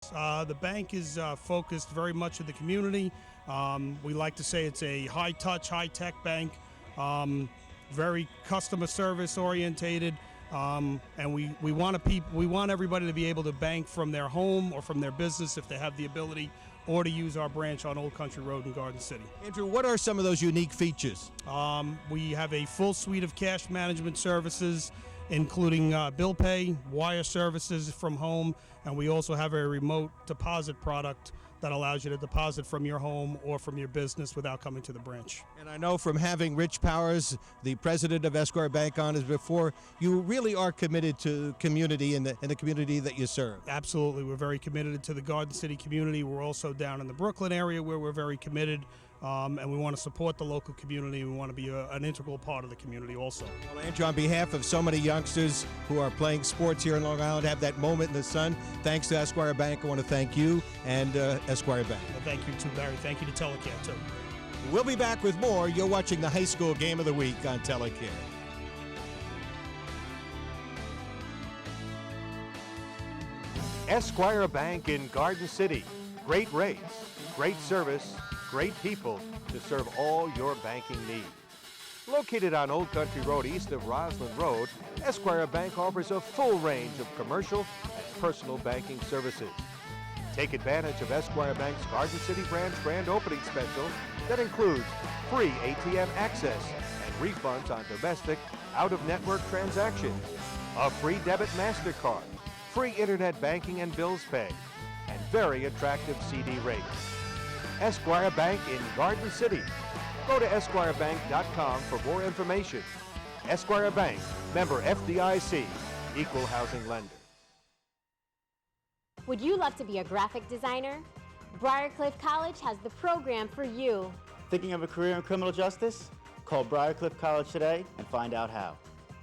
The bank is focused very much in the community. We like to say it's a high-touch, high-tech bank, very customer service orientated, and we want everybody to be able to bank from their home or from their business if they have the ability, or to use our branch on Old Country Road in Garden City. Andrew, what are some of those unique features? We have a full suite of cash management services, including bill pay, wire services from home, and we also have a remote deposit product that allows you to deposit from your home or from your business without coming to the branch. And I know from having Rich Powers, the president of Esquire Bank, on us before, you really are committed to community and the community that you serve. Absolutely. We're very committed to the Garden City community. We're also down in the Brooklyn area where we're very committed, and we want to support the local community. We want to be an integral part of the community also. Well, Andrew, on behalf of so many youngsters who are playing sports here in Long Island, have that moment in the sun, thanks to Esquire Bank. I want to thank you and Esquire Bank. Well, thank you too, Barry. Thank you to Telecare too. We'll be back with more. You're watching the High School Game of the Week on Telecare. Esquire Bank in Garden City. Great rates, great service, great people to serve all your banking needs. Located on Old Country Road east of Roslyn Road, Esquire Bank offers a full range of commercial and personal banking services. Take advantage of Esquire Bank's Garden City branch grand opening special that includes free ATM access and refunds on domestic, out-of-network transactions, a free debit MasterCard, free internet banking and bills pay, and very attractive CD rates. Esquire Bank in Garden City. Go to esquirebank.com for more information. Esquire Bank, member FDIC, equal housing lender. Would you love to be a graphic designer? Briarcliff College has the program for you. Thinking of a career in criminal justice? Call Briarcliff College today and find out how.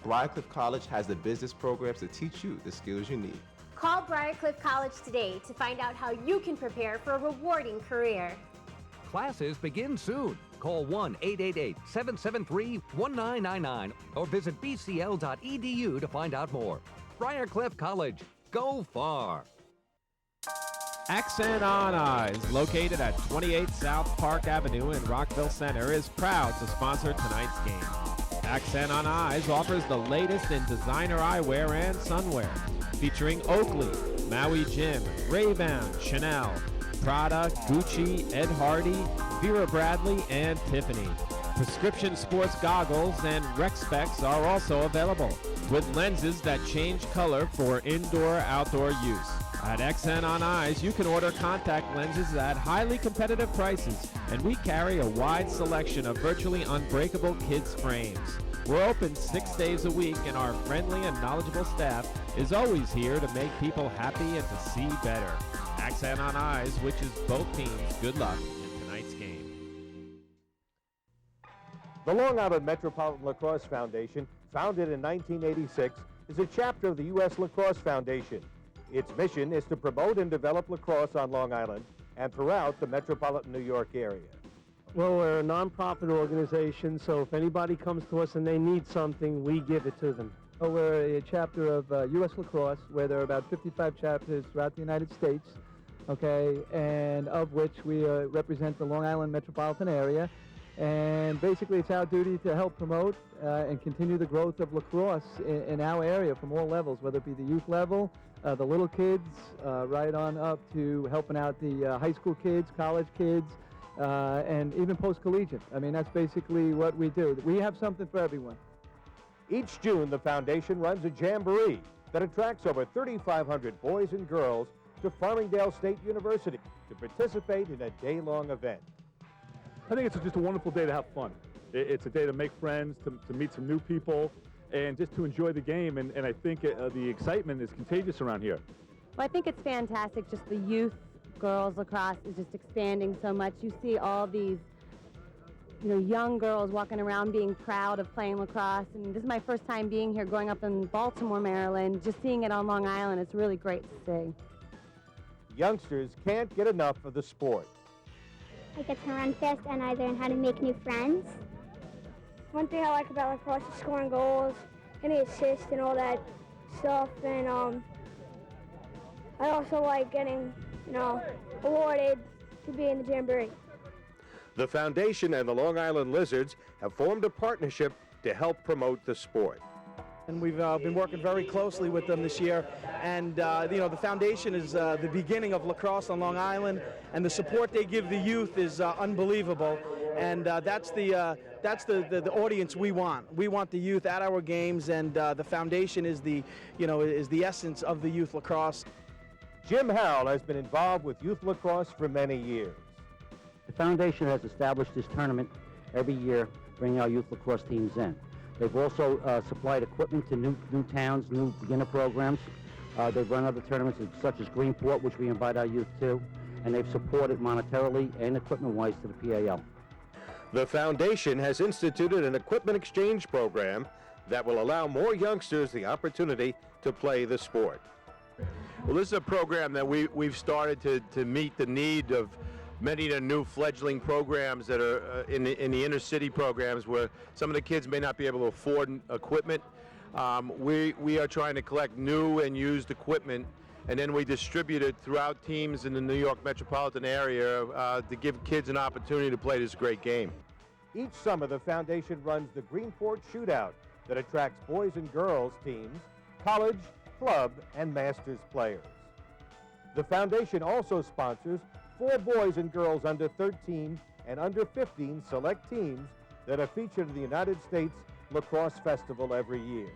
Briarcliff College has the business programs to teach you the skills you need. Call Briarcliff College today to find out how you can prepare for a rewarding career. Classes begin soon. Call 1-888-773-1999 or visit bcl.edu to find out more. Briarcliff College. Go far. Accent on Eyes, located at 28 South Park Avenue in Rockville Center, is proud to sponsor tonight's game. Accent on Eyes offers the latest in designer eyewear and sunwear, featuring Oakley, Maui Jim, Ray-Ban, Chanel, Prada, Gucci, Ed Hardy, Vera Bradley, and Tiffany. Prescription sports goggles and rec specs are also available, with lenses that change color for indoor-outdoor use. At XN on Eyes, you can order contact lenses at highly competitive prices, and we carry a wide selection of virtually unbreakable kids' frames. We're open 6 days a week, and our friendly and knowledgeable staff is always here to make people happy and to see better. Accent on Eyes wishes both teams good luck in tonight's game. The Long Island Metropolitan Lacrosse Foundation, founded in 1986, is a chapter of the U.S. Lacrosse Foundation. Its mission is to promote and develop lacrosse on Long Island and throughout the metropolitan New York area. Well, we're a nonprofit organization, so if anybody comes to us and they need something, we give it to them. We're a chapter of U.S. Lacrosse, where there are about 55 chapters throughout the United States, okay, and of which we represent the Long Island metropolitan area. And basically, it's our duty to help promote and continue the growth of lacrosse in our area from all levels, whether it be the youth level, the little kids, right on up to helping out the high school kids, college kids, and even post-collegiate. I mean, that's basically what we do. We have something for everyone. Each June, the foundation runs a jamboree that attracts over 3,500 boys and girls to Farmingdale State University to participate in a day-long event. I think it's just a wonderful day to have fun. It's a day to make friends, to meet some new people, and just to enjoy the game. And I think the excitement is contagious around here. Well, I think it's fantastic. Just the youth girls lacrosse is just expanding so much. You see all these, young girls walking around being proud of playing lacrosse. And this is my first time being here, growing up in Baltimore, Maryland. Just seeing it on Long Island, it's really great to see. Youngsters can't get enough of the sport. I get to run fast and I learn how to make new friends. One thing I like about lacrosse is scoring goals, getting assists and all that stuff. And I also like getting awarded to be in the Jamboree. The foundation and the Long Island Lizards have formed a partnership to help promote the sport. And we've been working very closely with them this year. And, the foundation is the beginning of lacrosse on Long Island, and the support they give the youth is unbelievable. And that's the audience we want. We want the youth at our games, and the foundation is the essence of the youth lacrosse. Jim Howell has been involved with youth lacrosse for many years. The foundation has established this tournament every year, bringing our youth lacrosse teams in. They've also supplied equipment to new towns, new beginner programs. They've run other tournaments such as Greenport, which we invite our youth to, and they've supported monetarily and equipment-wise to the PAL. The foundation has instituted an equipment exchange program that will allow more youngsters the opportunity to play the sport. Well, this is a program that we've started to meet the need of many of the new fledgling programs that are in the inner city programs where some of the kids may not be able to afford equipment. We are trying to collect new and used equipment, and then we distribute it throughout teams in the New York metropolitan area to give kids an opportunity to play this great game. Each summer, the foundation runs the Greenport Shootout that attracts boys and girls teams, college, club, and masters players. The foundation also sponsors 4 boys and girls under 13 and under 15 select teams that are featured in the United States Lacrosse Festival every year.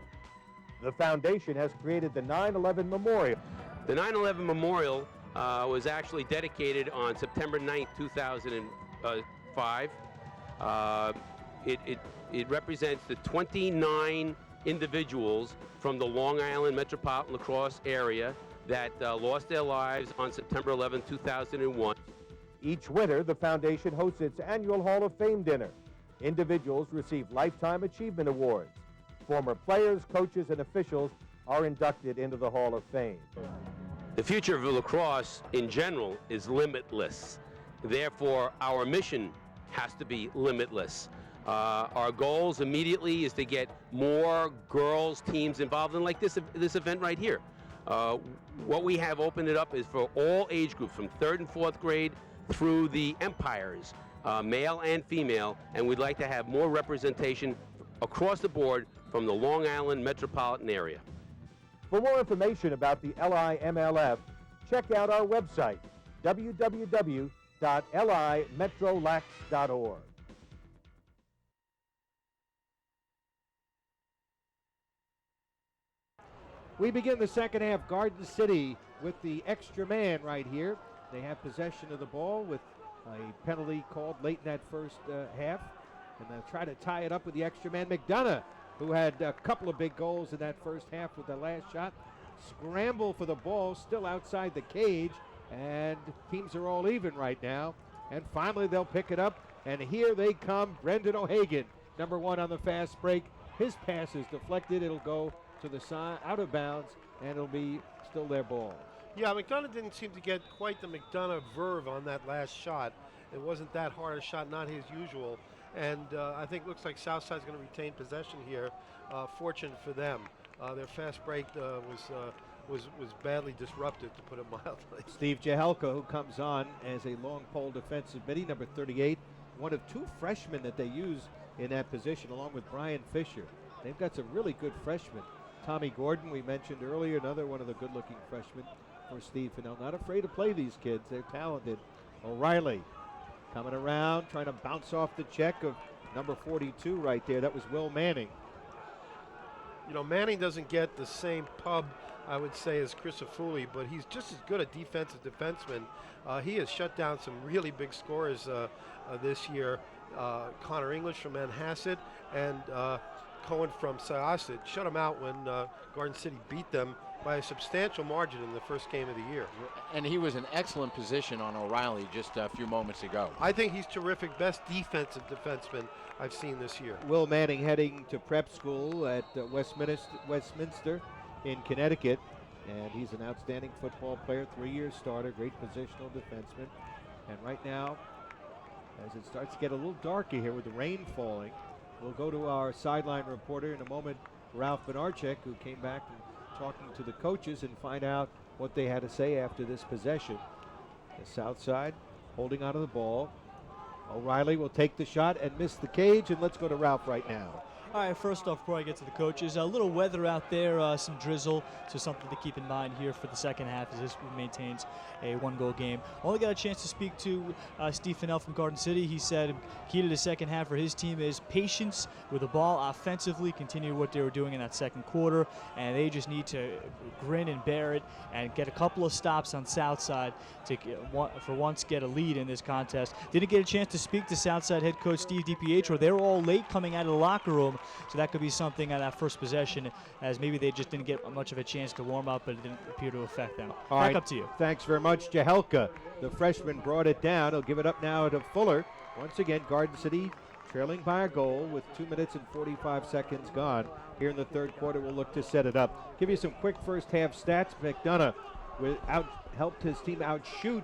The foundation has created the 9/11 Memorial. The 9/11 Memorial was actually dedicated on September 9th, 2005. It represents the 29 individuals from the Long Island metropolitan lacrosse area that lost their lives on September 11, 2001. Each winter, the foundation hosts its annual Hall of Fame dinner. Individuals receive Lifetime Achievement Awards. Former players, coaches, and officials are inducted into the Hall of Fame. The future of lacrosse in general is limitless. Therefore, our mission has to be limitless. Our goals immediately is to get more girls teams involved in like this event right here. What we have opened it up is for all age groups from 3rd and 4th grade through the empires, male and female, and we'd like to have more representation across the board from the Long Island metropolitan area. For more information about the LIMLF, check out our website, www.limetrolax.org. We begin the second half, Garden City with the extra man right here. They have possession of the ball with a penalty called late in that first half. And they'll try to tie it up with the extra man, McDonough, who had a couple of big goals in that first half with the last shot. Scramble for the ball, still outside the cage, and teams are all even right now. And finally they'll pick it up, and here they come. Brendan O'Hagan, number 1 on the fast break. His pass is deflected. It'll go to the side, out of bounds, and it'll be still their ball. Yeah, McDonough didn't seem to get quite the McDonough verve on that last shot. It wasn't that hard a shot, not his usual. And I think it looks like Southside's going to retain possession here. Fortunate for them. Their fast break was badly disrupted, to put it mildly. Steve Jahelka, who comes on as a long pole defensive midi, number 38, one of 2 freshmen that they use in that position, along with Brian Fisher. They've got some really good freshmen. Tommy Gordon, we mentioned earlier, another one of the good-looking freshmen for Steve Fennell. Not afraid to play these kids. They're talented. O'Reilly coming around, trying to bounce off the check of number 42 right there. That was Will Manning. You know, Manning doesn't get the same pub, I would say, as Chris Afuli, but he's just as good a defensive defenseman. He has shut down some really big scorers this year. Connor English from Manhasset and Cohen from Syosset shut them out when Garden City beat them by a substantial margin in the first game of the year. And he was in excellent position on O'Reilly just a few moments ago. I think he's terrific. Best defensive defenseman I've seen this year. Will Manning heading to prep school at Westminster in Connecticut. And he's an outstanding football player, 3-year starter, great positional defenseman. And right now, as it starts to get a little darker here with the rain falling, we'll go to our sideline reporter in a moment, Ralph Benarchek, who came back and talking to the coaches and find out what they had to say after this possession. The south side holding onto the ball. O'Reilly will take the shot and miss the cage, and let's go to Ralph right now. All right, first off, before I get to the coaches, a little weather out there, some drizzle, so something to keep in mind here for the second half as this maintains a one-goal game. Only got a chance to speak to Steve Fennell from Garden City. He said key to the second half for his team is patience with the ball offensively, continue what they were doing in that second quarter, and they just need to grin and bear it and get a couple of stops on Southside to for once get a lead in this contest. Didn't get a chance to speak to Southside head coach Steve DiPietro. They were all late coming out of the locker room. So that could be something at that first possession, as maybe they just didn't get much of a chance to warm up, but it didn't appear to affect them. Back up to you. Thanks very much, Jahelka. The freshman brought it down. He'll give it up now to Fuller. Once again, Garden City trailing by a goal with 2 minutes and 45 seconds gone. Here in the third quarter, we'll look to set it up. Give you some quick first half stats. McDonough helped his team outshoot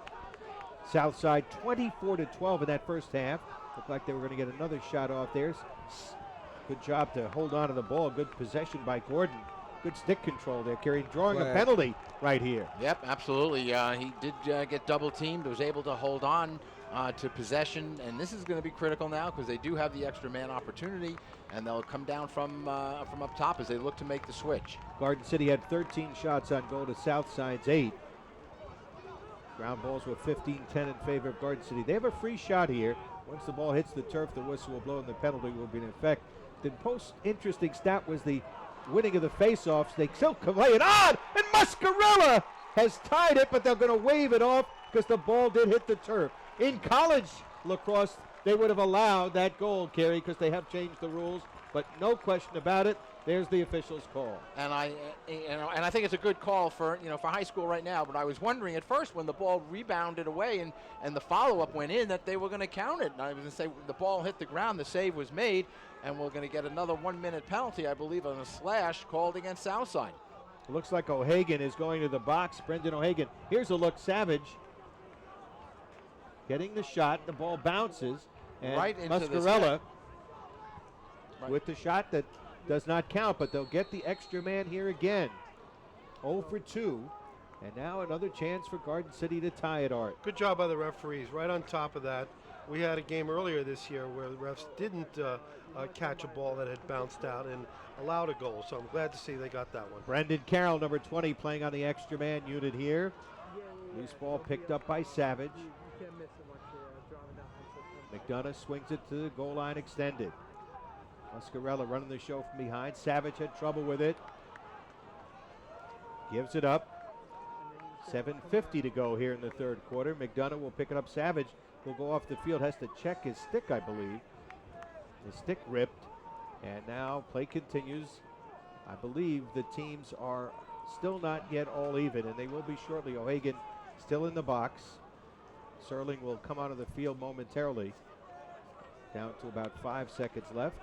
Southside 24-12 in that first half. Looked like they were going to get another shot off there. Good job to hold on to the ball. Good possession by Gordon. Good stick control there, Kerry, drawing a penalty right here. Yep, absolutely. He did get double teamed, was able to hold on to possession, and this is going to be critical now because they do have the extra man opportunity, and they'll come down from up top as they look to make the switch. Garden City had 13 shots on goal to Southside's 8. Ground balls were 15-10 in favor of Garden City. They have a free shot here. Once the ball hits the turf, the whistle will blow and the penalty will be in effect. The most interesting stat was the winning of the faceoffs. They still can lay it on, and Muscarella has tied it, but they're going to wave it off because the ball did hit the turf. In college lacrosse, they would have allowed that goal, Kerry, because they have changed the rules, but no question about it. There's the official's call. And I think it's a good call for high school right now. But I was wondering at first when the ball rebounded away and the follow-up went in that they were going to count it. And I was going to say the ball hit the ground, the save was made, and we're going to get another 1 minute penalty, I believe, on a slash called against Southside. It looks like O'Hagan is going to the box. Brendan O'Hagan. Here's a look. Savage getting the shot. The ball bounces, and right into Muscarella with the shot that does not count, but they'll get the extra man here again. 0 for 2, and now another chance for Garden City to tie it, Art. Good job by the referees. Right on top of that, we had a game earlier this year where the refs didn't catch a ball that had bounced out and allowed a goal, so I'm glad to see they got that one. Brendan Carroll, number 20, playing on the extra man unit here. Loose ball picked up by Savage. McDonough swings it to the goal line extended. Muscarella running the show from behind. Savage had trouble with it. Gives it up. 7:50 to go here in the third quarter. McDonough will pick it up. Savage will go off the field. Has to check his stick, I believe. His stick ripped. And now play continues. I believe the teams are still not yet all even, and they will be shortly. O'Hagan still in the box. Serling will come out of the field momentarily. Down to about 5 seconds left.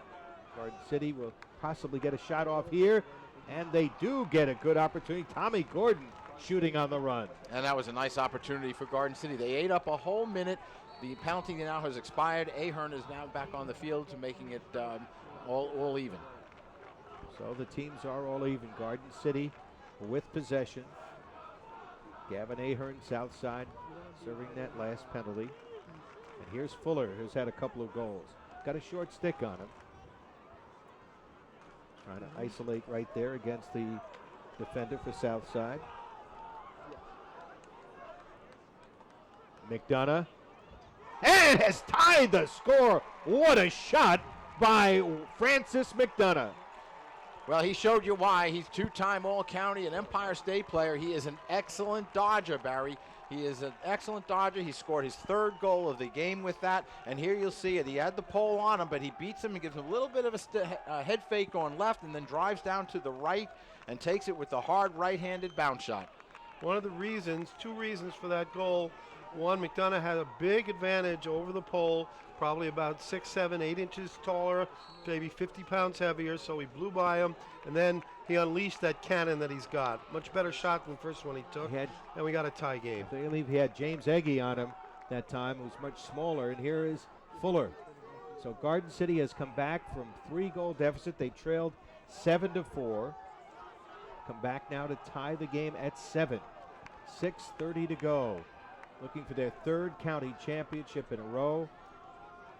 Garden City will possibly get a shot off here, and they do get a good opportunity. Tommy Gordon shooting on the run. And that was a nice opportunity for Garden City. They ate up a whole minute. The penalty now has expired. Ahern is now back on the field to making it all even. So the teams are all even. Garden City with possession. Gavin Ahern, south side, serving that last penalty. And here's Fuller, who's had a couple of goals. Got a short stick on him. Trying to isolate right there against the defender for Southside. McDonough. And has tied the score. What a shot by Francis McDonough. Well, he showed you why. He's two-time All-County and Empire State player. He is an excellent dodger, Barry. He is an excellent dodger. He scored his third goal of the game with that. And here you'll see it. He had the pole on him, but he beats him and gives him a little bit of a head fake on left and then drives down to the right and takes it with the hard right-handed bounce shot. One of the reasons, two reasons for that goal. One, McDonough had a big advantage over the pole, probably about 6, 7, 8 inches taller, maybe 50 pounds heavier, so he blew by him, and then he unleashed that cannon that he's got. Much better shot than the first one he took, and we got a tie game. I believe he had James Eggy on him that time, who was much smaller, and here is Fuller. So Garden City has come back from 3-goal deficit. They trailed 7-4. Come back now to tie the game at 7. 6:30 to go. looking for their 3rd county championship in a row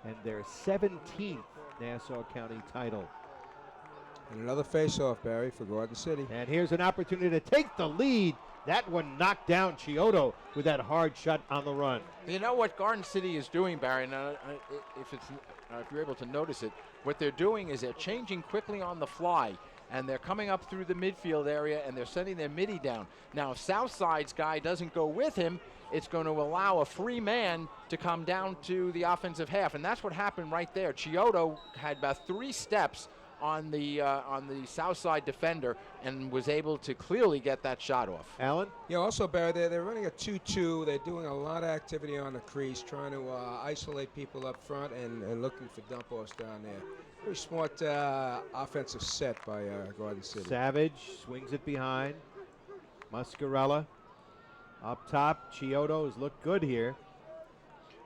and their 17th Nassau County title. And another face-off, Barry, for Garden City. And here's an opportunity to take the lead. That one knocked down Chiodo with that hard shot on the run. You know what Garden City is doing, Barry, and if you're able to notice it, what they're doing is they're changing quickly on the fly, and they're coming up through the midfield area, and they're sending their midi down. Now, if Southside's guy doesn't go with him, it's going to allow a free man to come down to the offensive half, and that's what happened right there. Chiodo had about 3 steps on the Southside defender and was able to clearly get that shot off. Alan? Yeah, also, Barry, they're running a 2-2. They're doing a lot of activity on the crease, trying to isolate people up front and looking for dump-offs down there. Very smart offensive set by Garden City. Savage swings it behind. Muscarella up top. Chiodo has looked good here.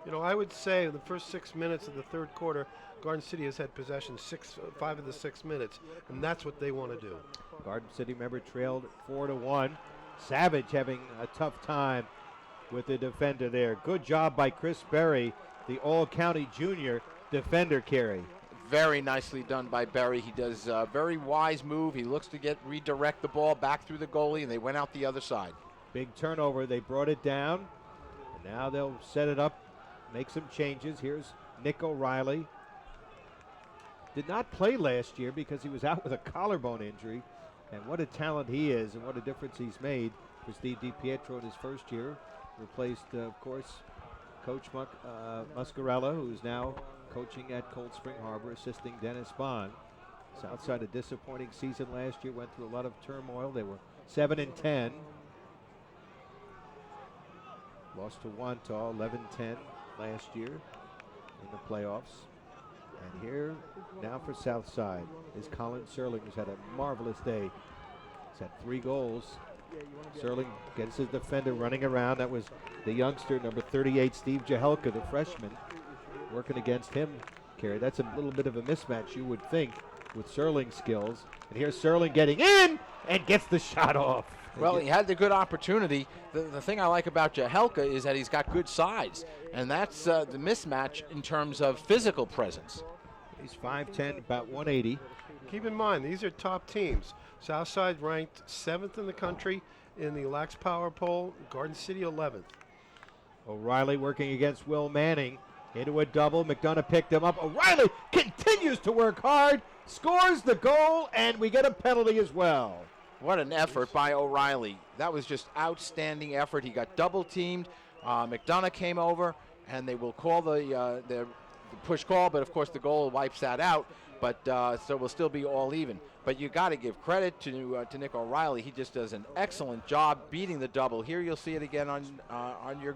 You know, I would say the first 6 minutes of the 3rd quarter, Garden City has had possession 5 of the 6 minutes, and that's what they want to do. Garden City, remember, trailed 4-1. Savage having a tough time with the defender there. Good job by Chris Berry, the All-County Junior defender, Carey. Very nicely done by Berry. He does a very wise move. He looks to redirect the ball back through the goalie, and they went out the other side. Big turnover. They brought it down, and now they'll set it up, make some changes. Here's Nick O'Reilly. Did not play last year because he was out with a collarbone injury. And what a talent he is and what a difference he's made for Steve DiPietro in his first year. Replaced, of course, Coach Muscarella, who's now coaching at Cold Spring Harbor, assisting Dennis Bond. Southside, a disappointing season last year, went through a lot of turmoil. They were 7-10. Lost to Wantagh 11-10 last year in the playoffs. And here now for Southside is Colin Serling, who's had a marvelous day. He's had 3 goals. Serling gets his defender running around. That was the youngster, number 38, Steve Jahelka, the freshman, working against him. Kerry, that's a little bit of a mismatch, you would think, with Serling's skills. And here's Serling getting in and gets the shot off. Well, he had the good opportunity. The thing I like about Jahelka is that he's got good size, and that's the mismatch in terms of physical presence. He's 5'10", about 180. Keep in mind, these are top teams. Southside ranked 7th in the country in the Lax Power Poll, Garden City 11th. O'Reilly working against Will Manning. Into a double. McDonough picked him up. O'Reilly continues to work hard, scores the goal, and we get a penalty as well. What an effort by O'Reilly. That was just outstanding effort. He got double teamed. McDonough came over, and they will call the push call, but of course the goal wipes that out. But so we'll still be all even. But you got to give credit to Nick O'Reilly. He just does an excellent job beating the double. Here you'll see it again on your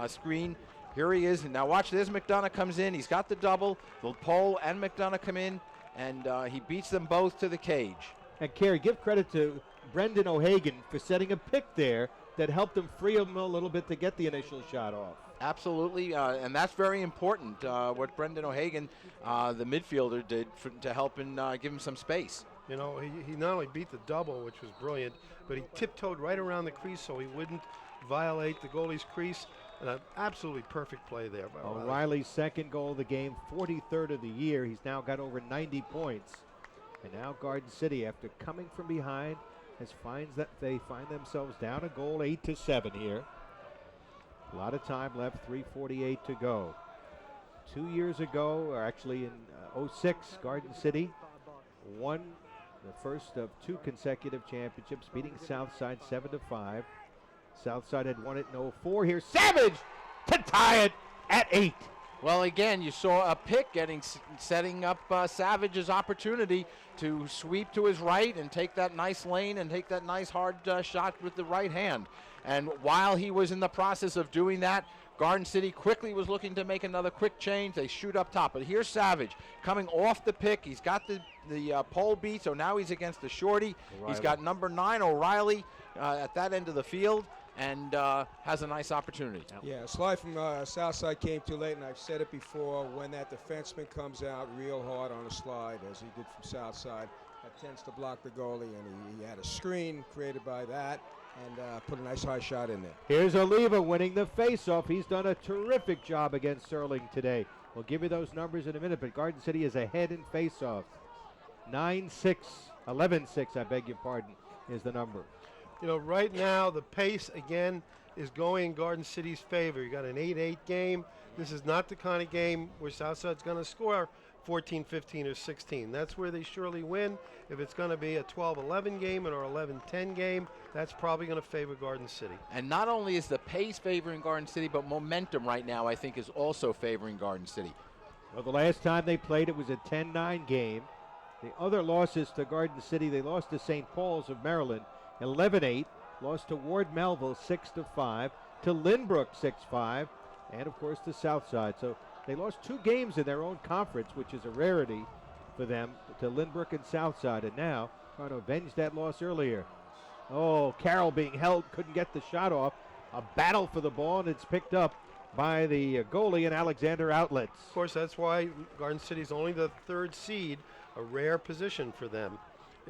screen. Here he is. And now watch this. McDonough comes in. He's got the double. The Pole and McDonough come in, and he beats them both to the cage. And Kerry, give credit to Brendan O'Hagan for setting a pick there that helped him free him a little bit to get the initial shot off. Absolutely, and that's very important, what Brendan O'Hagan, the midfielder, did to help and give him some space. You know, he not only beat the double, which was brilliant, but he tiptoed right around the crease so he wouldn't violate the goalie's crease. And an absolutely perfect play there by O'Reilly. O'Reilly's second goal of the game, 43rd of the year. He's now got over 90 points. And now Garden City, after coming from behind, finds that they find themselves down a goal, 8-7 here. A lot of time left, 3:48 to go. 2 years ago, or actually in 06, Garden City won the first of 2 consecutive championships, beating Southside 7-5. Southside had won it in 04. Here's Savage to tie it at 8. Well, again, you saw a pick setting up Savage's opportunity to sweep to his right and take that nice lane and take that nice hard shot with the right hand. And while he was in the process of doing that, Garden City quickly was looking to make another quick change. They shoot up top. But here's Savage coming off the pick. He's got the pole beat, so now he's against the shorty. O'Reilly. He's got number 9, O'Reilly, at that end of the field, and has a nice opportunity. Yeah, a slide from Southside came too late, and I've said it before, when that defenseman comes out real hard on a slide, as he did from Southside, that tends to block the goalie, and he had a screen created by that, and put a nice high shot in there. Here's Oliva winning the faceoff. He's done a terrific job against Sterling today. We'll give you those numbers in a minute, but Garden City is ahead in faceoffs. 9-6, 11-6, I beg your pardon, is the number. You know, right now the pace again is going in Garden City's favor. You got an 8-8 game. This is not the kind of game where Southside's going to score 14, 15, or 16. That's where they surely win. If it's going to be a 12-11 game or 11-10 game, that's probably going to favor Garden City. And not only is the pace favoring Garden City, but momentum right now, I think, is also favoring Garden City. Well, the last time they played, it was a 10-9 game. The other losses to Garden City, they lost to St. Paul's of Maryland, 11-8. Lost to Ward Melville, 6-5. To Lynbrook, 6-5. And, of course, to Southside. So they lost 2 games in their own conference, which is a rarity for them, to Lynbrook and Southside. And now trying to avenge that loss earlier. Oh, Carroll being held, couldn't get the shot off. A battle for the ball, and it's picked up by the goalie and Alexander Outlets. Of course, that's why Garden City's only the 3rd seed, a rare position for them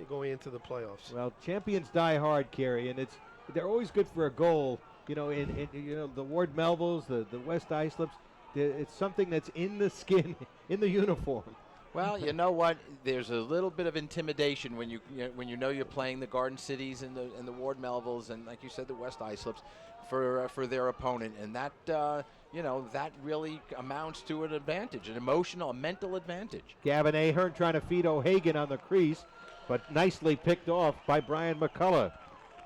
going into the playoffs. Well, champions die hard, Kerry, and they're always good for a goal. You know, in the Ward Melvilles, the West Islips, it's something that's in the skin, in the uniform. Well, you know what? There's a little bit of intimidation when you know you're playing the Garden Cities and the Ward Melvilles and, like you said, the West Islips for their opponent, and that that really amounts to an advantage, an emotional, a mental advantage. Gavin Ahern trying to feed O'Hagan on the crease, but nicely picked off by Brian McCullough,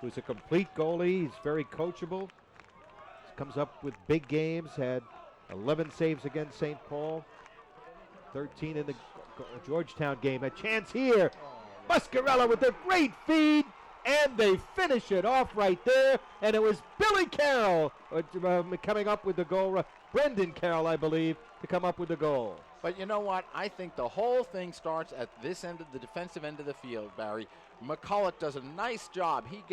who's a complete goalie. He's very coachable. Comes up with big games, had 11 saves against St. Paul, 13 in the Georgetown game. A chance here. Muscarella with a great feed, and they finish it off right there. And it was Billy Carroll coming up with the goal. Brendan Carroll, I believe, to come up with the goal. But you know what? I think the whole thing starts at this end of the defensive end of the field, Barry. McCullough does a nice job. He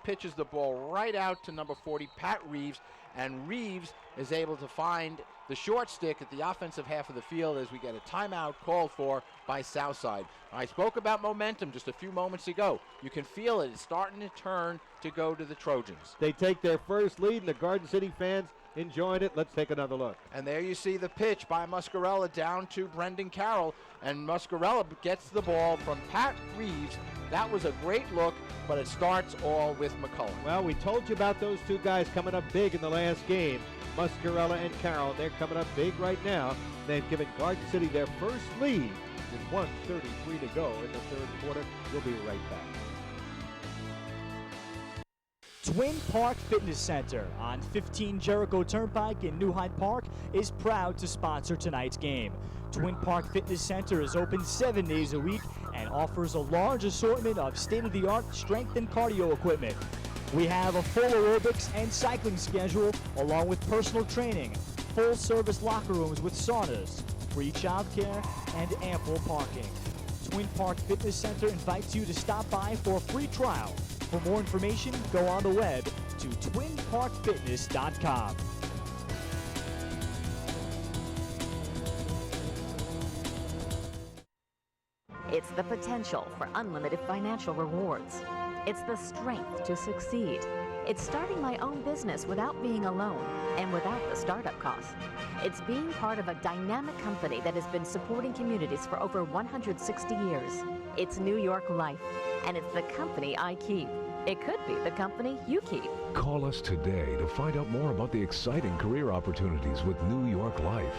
pitches the ball right out to number 40, Pat Reeves, and Reeves is able to find the short stick at the offensive half of the field as we get a timeout called for by Southside. I spoke about momentum just a few moments ago. You can feel it. It's starting to turn to go to the Trojans. They take their first lead, and the Garden City fans enjoying it. Let's take another look. And there you see the pitch by Muscarella down to Brendan Carroll, and Muscarella gets the ball from Pat Reeves. That was a great look, but it starts all with McCullough. Well, we told you about those 2 guys coming up big in the last game, Muscarella and Carroll. They're coming up big right now. They've given Garden City their first lead with 1:33 to go in the 3rd quarter. We'll be right back. Twin Park Fitness Center on 15 Jericho Turnpike in New Hyde Park is proud to sponsor tonight's game. Twin Park Fitness Center is open 7 days a week and offers a large assortment of state-of-the-art strength and cardio equipment. We have a full aerobics and cycling schedule along with personal training, full-service locker rooms with saunas, free childcare, and ample parking. Twin Park Fitness Center invites you to stop by for a free trial. For more information, go on the web to twinparkfitness.com. It's the potential for unlimited financial rewards. It's the strength to succeed. It's starting my own business without being alone and without the startup costs. It's being part of a dynamic company that has been supporting communities for over 160 years. It's New York Life, and it's the company I keep. It could be the company you keep. Call us today to find out more about the exciting career opportunities with New York Life.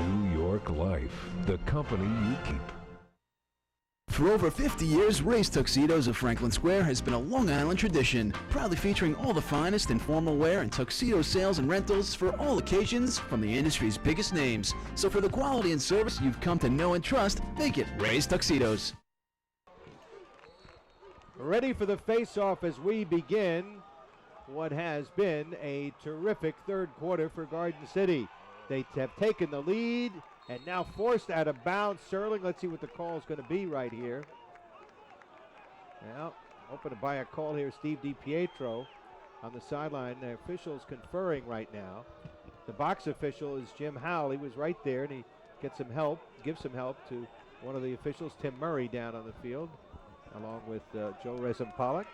New York Life, the company you keep. For over 50 years, Ray's Tuxedos of Franklin Square has been a Long Island tradition, proudly featuring all the finest in formal wear and tuxedo sales and rentals for all occasions from the industry's biggest names. So for the quality and service you've come to know and trust, make it Ray's Tuxedos. Ready for the face-off as we begin what has been a terrific 3rd quarter for Garden City. They have taken the lead and now forced out of bounds. Sterling, let's see what the call is going to be right here. Well, open to buy a call here, Steve DiPietro on the sideline. The officials conferring right now. The box official is Jim Howell. He was right there, and he gets some help, gives some help to one of the officials, Tim Murray, down on the field, along with Joe Rezem-Pollock.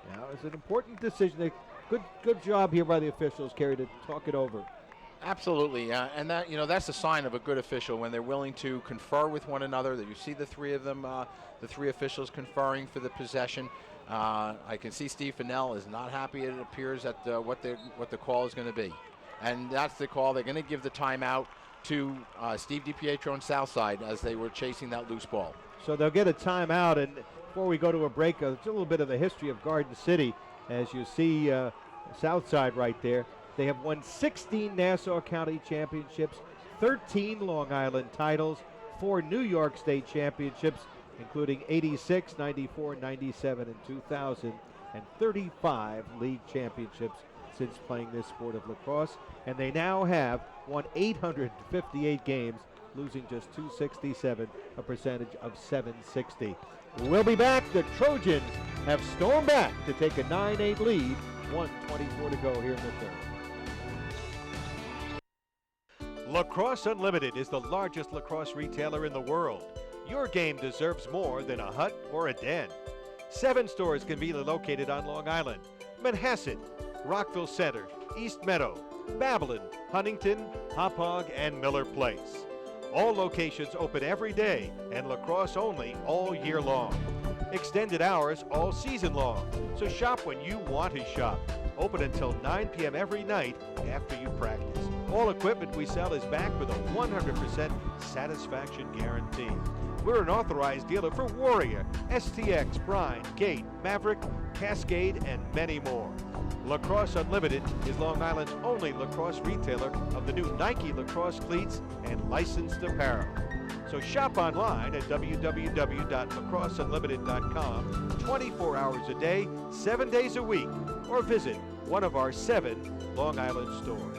Now, it's an important decision. Good job here by the officials, Kerry, to talk it over. Absolutely, and that's a sign of a good official when they're willing to confer with one another. That you see the three of them, the three officials conferring for the possession. I can see Steve Fennell is not happy. It appears at what the call is going to be, and that's the call. They're going to give the timeout to Steve DiPietro and Southside as they were chasing that loose ball. So they'll get a timeout, and before we go to a break, just a little bit of the history of Garden City. As you see, Southside right there. They have won 16 Nassau County championships, 13 Long Island titles, 4 New York State championships, including 86, 94, 97, and 2000, and 35 league championships since playing this sport of lacrosse. And they now have won 858 games, losing just 267, a percentage of 760. We'll be back. The Trojans have stormed back to take a 9-8 lead, 1:24 to go here in the third. Lacrosse Unlimited is the largest lacrosse retailer in the world. Your game deserves more than a hut or a den. 7 stores conveniently located on Long Island: Manhasset, Rockville Center, East Meadow, Babylon, Huntington, Hauppauge, and Miller Place. All locations open every day and lacrosse only all year long. Extended hours all season long, so shop when you want to shop. Open until 9 p.m. every night after you practice. All equipment we sell is backed with a 100% satisfaction guarantee. We're an authorized dealer for Warrior, STX, Brine, Gate, Maverick, Cascade, and many more. Lacrosse Unlimited is Long Island's only lacrosse retailer of the new Nike lacrosse cleats and licensed apparel. So shop online at www.lacrosseunlimited.com 24 hours a day, 7 days a week, or visit one of our 7 Long Island stores.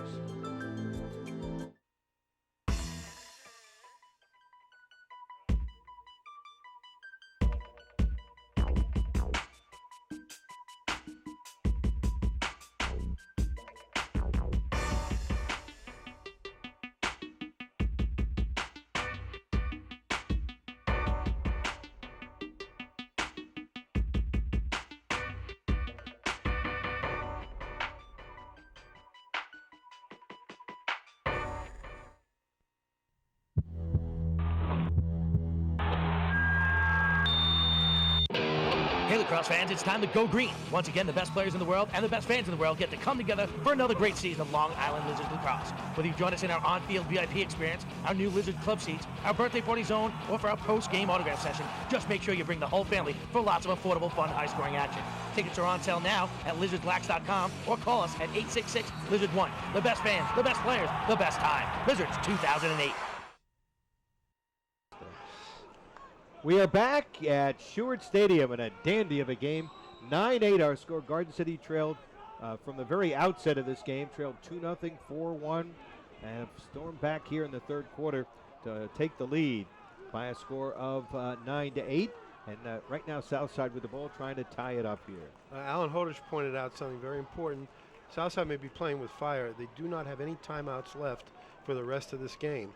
Hey, lacrosse fans, it's time to go green. Once again, the best players in the world and the best fans in the world get to come together for another great season of Long Island Lizards lacrosse. Whether you join us in our on-field VIP experience, our new Lizard Club seats, our birthday party zone, or for our post-game autograph session, just make sure you bring the whole family for lots of affordable, fun, high-scoring action. Tickets are on sale now at lizardblacks.com or call us at 866-LIZARD1. The best fans, the best players, the best time. Lizards 2008. We are back at Schuert Stadium in a dandy of a game. 9-8 our score. Garden City trailed from the very outset of this game, trailed 2-0, 4-1, and have stormed back here in the third quarter to take the lead by a score of 9-8. And right now, Southside with the ball trying to tie it up here. Alan Hodich pointed out something very important. Southside may be playing with fire. They do not have any timeouts left for the rest of this game,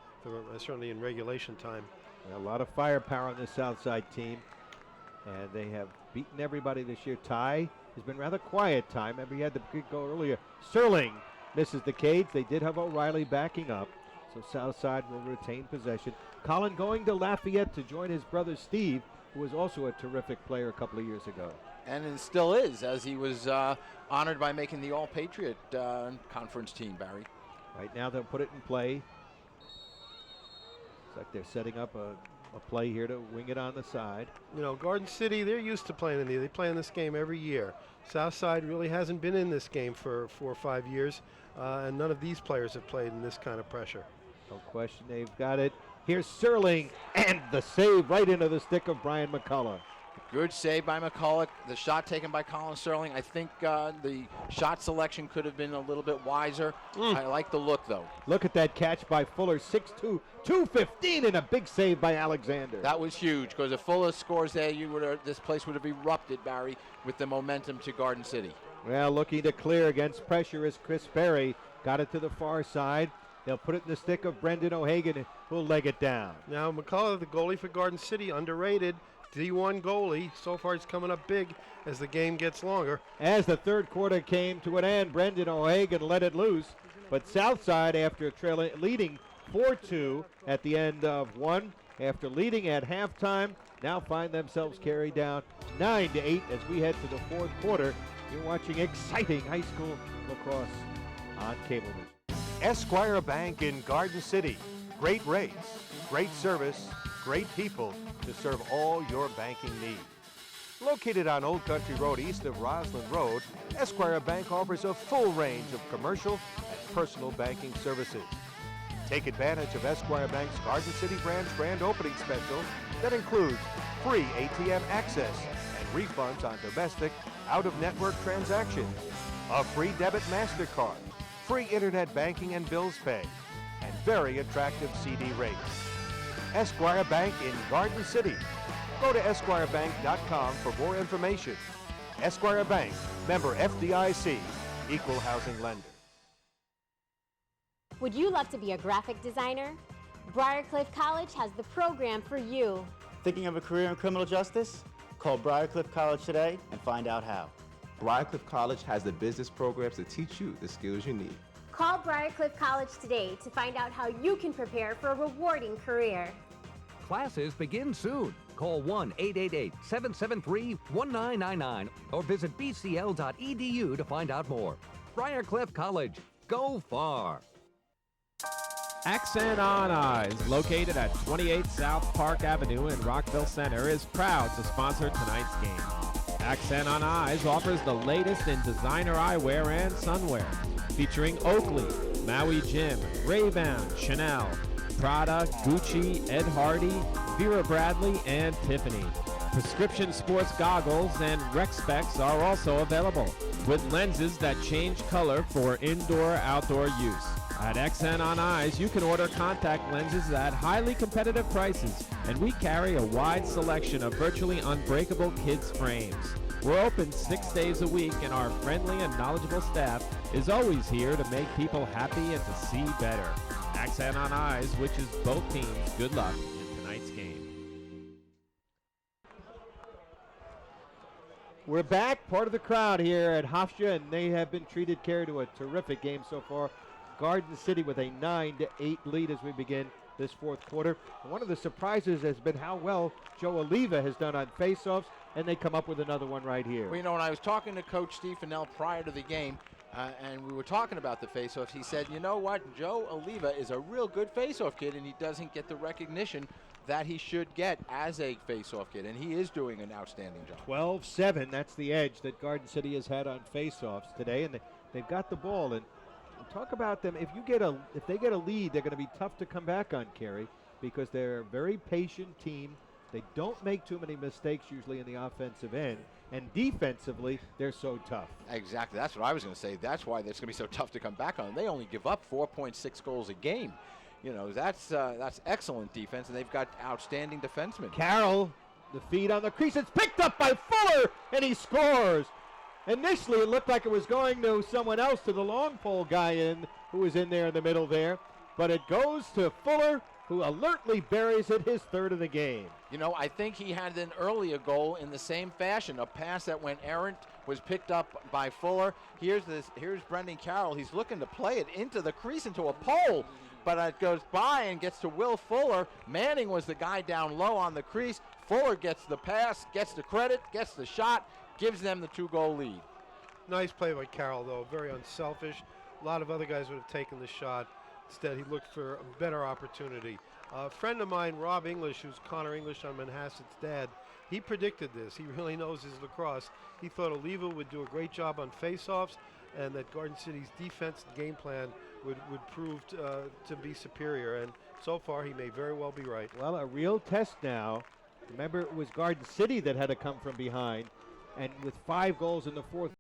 certainly in regulation time. A lot of firepower on this Southside team, and they have beaten everybody this year. Ty has been rather quiet. Ty, remember he had the big goal earlier. Sterling misses the cage. They did have O'Reilly backing up, so Southside will retain possession. Colin going to Lafayette to join his brother Steve, who was also a terrific player a couple of years ago. And it still is, as he was honored by making the All-Patriot Conference team, Barry. Right now they'll put it in play. It's like they're setting up a play here to wing it on the side. You know, Garden City, they're used to playing in they play in this game every year. Southside really hasn't been in this game for 4 or 5 years, and none of these players have played in this kind of pressure. No question, they've got it. Here's Serling, and the save right into the stick of Brian McCullough. Good save by McCullough. The shot taken by Colin Sterling. I think the shot selection could have been a little bit wiser. I like the look, though. Look at that catch by Fuller, 6'2", 215, and a big save by Alexander. That was huge, because if Fuller scores there, this place would have erupted, Barry, with the momentum to Garden City. Well, looking to clear against pressure is Chris Berry. Got it to the far side. They'll put it in the stick of Brendan O'Hagan, who'll leg it down. Now, McCullough, the goalie for Garden City, underrated. D1 goalie. So far, he's coming up big as the game gets longer. As the third quarter came to an end, Brendan O'Hagan let it loose. But Southside, after leading 4-2 at the end of one, after leading at halftime, now find themselves carried down 9-8 as we head to the fourth quarter. You're watching exciting high school lacrosse on Cablevision. Esquire Bank in Garden City. Great rates, great service, great people to serve all your banking needs. Located on Old Country Road east of Roslyn Road, Esquire Bank offers a full range of commercial and personal banking services. Take advantage of Esquire Bank's Garden City branch grand opening special that includes free ATM access and refunds on domestic, out-of-network transactions, a free debit MasterCard, free internet banking and bills pay, and very attractive CD rates. Esquire Bank in Garden City. Go to esquirebank.com for more information. Esquire Bank, member FDIC, equal housing lender. Would you love to be a graphic designer? Briarcliff College has the program for you. Thinking of a career in criminal justice? Call Briarcliff College today and find out how. Briarcliff College has the business programs to teach you the skills you need. Call Briarcliff College today to find out how you can prepare for a rewarding career. Classes begin soon. Call 1-888-773-1999 or visit bcl.edu to find out more. Briarcliff College. Go far. Accent on Eyes, located at 28 South Park Avenue in Rockville Center, is proud to sponsor tonight's game. Accent on Eyes offers the latest in designer eyewear and sunwear, featuring Oakley, Maui Jim, Ray-Ban, Chanel, Prada, Gucci, Ed Hardy, Vera Bradley, and Tiffany. Prescription sports goggles and rec specs are also available, with lenses that change color for indoor-outdoor use. At XN on Eyes, you can order contact lenses at highly competitive prices, and we carry a wide selection of virtually unbreakable kids' frames. We're open 6 days a week, and our friendly and knowledgeable staff is always here to make people happy and to see better. Accent on Eyes wishes both teams good luck in tonight's game. We're back, part of the crowd here at Hofstra, and they have been carried to a terrific game so far. Garden City with a 9-8 lead as we begin this fourth quarter. And one of the surprises has been how well Joe Oliva has done on faceoffs, and they come up with another one right here. Well, you know, when I was talking to Coach Steve Fennell prior to the game, and we were talking about the faceoffs, he said, you know what, Joe Oliva is a real good faceoff kid, and he doesn't get the recognition that he should get as a faceoff kid, and he is doing an outstanding job. 12-7, that's the edge that Garden City has had on faceoffs today, and they've got the ball. And talk about them. If they get a lead, they're going to be tough to come back on, Kerry, because they're a very patient team. They don't make too many mistakes usually in the offensive end, and defensively, they're so tough. Exactly. That's what I was going to say. That's why it's going to be so tough to come back on. They only give up 4.6 goals a game. You know, that's excellent defense, and they've got outstanding defensemen. Carroll, the feed on the crease. It's picked up by Fuller, and he scores. Initially, it looked like it was going to someone else, to the long pole guy who was in there in the middle there. But it goes to Fuller, who alertly buries it, his third of the game. You know, I think he had an earlier goal in the same fashion. A pass that went errant was picked up by Fuller. Here's Brendan Carroll. He's looking to play it into the crease, into a pole. But it goes by and gets to Will Fuller. Manning was the guy down low on the crease. Fuller gets the pass, gets the credit, gets the shot, gives them the 2-goal lead. Nice play by Carroll, though. Very unselfish. A lot of other guys would have taken the shot. Instead, he looked for a better opportunity. A friend of mine, Rob English, who's Connor English on Manhasset's dad, he predicted this. He really knows his lacrosse. He thought Oliva would do a great job on faceoffs, and that Garden City's defense and game plan would prove to be superior. And so far, he may very well be right. Well, a real test now. Remember, it was Garden City that had to come from behind. And with 5 goals in the fourth